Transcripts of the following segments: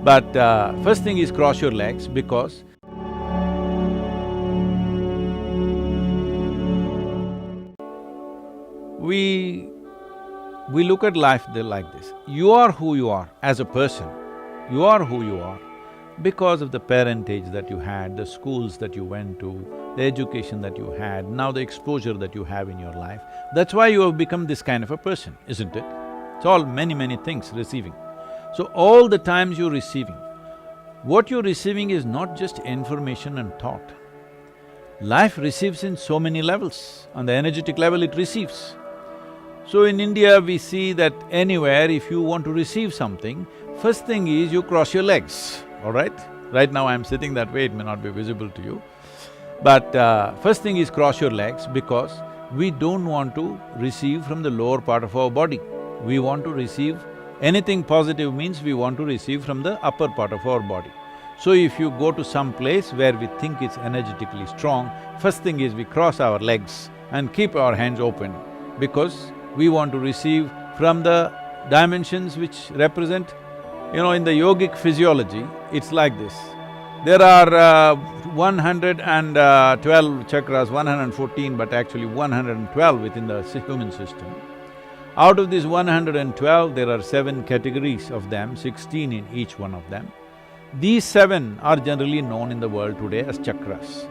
But first thing is cross your legs because we look at life like this. You are who you are as a person. You are who you are because of the parentage that you had, the schools that you went to, the education that you had, now the exposure that you have in your life. That's why you have become this kind of a person, isn't it? It's all many things receiving. So all the times you're receiving, what you're receiving is not just information and thought. Life receives in so many levels. On the energetic level, it receives. So in India, we see that anywhere if you want to receive something, first thing is you cross your legs, all right? Right now I'm sitting that way, it may not be visible to you. But first thing is cross your legs because we don't want to receive from the lower part of our body. We want to receive… anything positive means we want to receive from the upper part of our body. So if you go to some place where we think it's energetically strong, first thing is we cross our legs and keep our hands open because we want to receive from the dimensions which represent… in the yogic physiology, it's like this. There are 112 chakras, 114 but actually 112 within the human system. Out of these 112, there are 7 categories of them, 16 in each one of them. These 7 are generally known in the world today as chakras.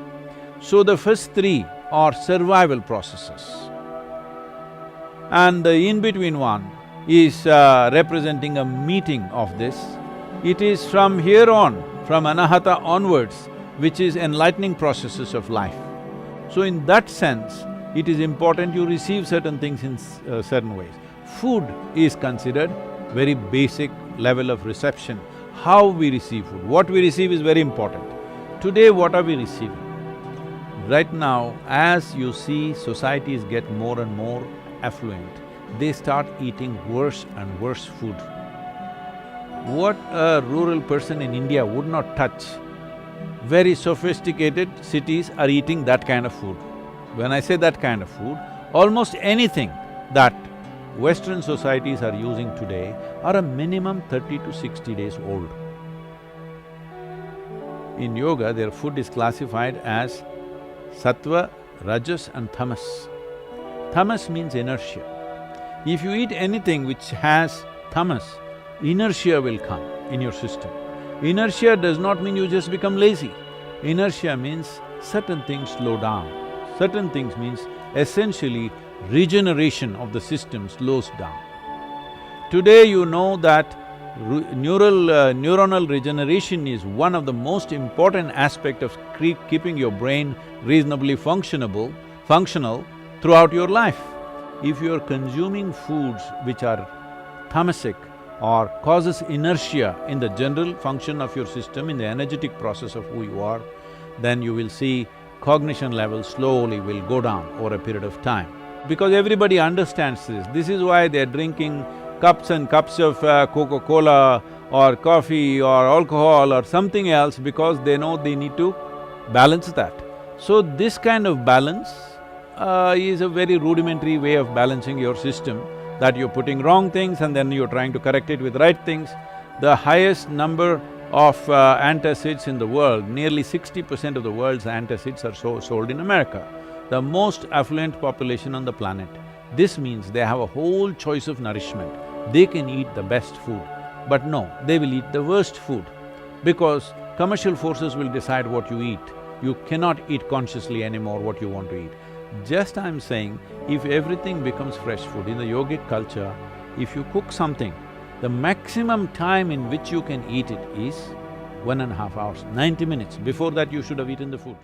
So the first 3 are survival processes. And the in-between one is representing a meeting of this. It is from here on, from anahata onwards, which is enlightening processes of life. So in that sense, it is important you receive certain things in certain ways. Food is considered very basic level of reception. How we receive food, what we receive is very important. Today, what are we receiving? Right now, as you see societies get more and more affluent, they start eating worse and worse food. What a rural person in India would not touch, very sophisticated cities are eating that kind of food. When I say that kind of food, almost anything that Western societies are using today are a minimum 30 to 60 days old. In yoga, their food is classified as sattva, rajas and tamas. Tamas means inertia. If you eat anything which has tamas, inertia will come in your system. Inertia does not mean you just become lazy. Inertia means certain things slow down. Certain things means essentially regeneration of the system slows down. Today you know that neuronal regeneration is one of the most important aspect of keeping your brain reasonably functional throughout your life. If you are consuming foods which are tamasic or causes inertia in the general function of your system, in the energetic process of who you are, then you will see cognition levels slowly will go down over a period of time. Because everybody understands this. This is why they're drinking cups and cups of Coca-Cola or coffee or alcohol or something else because they know they need to balance that. So this kind of balance is a very rudimentary way of balancing your system, that you're putting wrong things and then you're trying to correct it with right things. The highest number of antacids in the world, nearly 60% of the world's antacids are sold in America, the most affluent population on the planet. This means they have a whole choice of nourishment. They can eat the best food, but no, they will eat the worst food because commercial forces will decide what you eat. You cannot eat consciously anymore what you want to eat. Just I'm saying, if everything becomes fresh food, in the yogic culture, if you cook something, the maximum time in which you can eat it is 1.5 hours, 90 minutes. Before that, you should have eaten the food.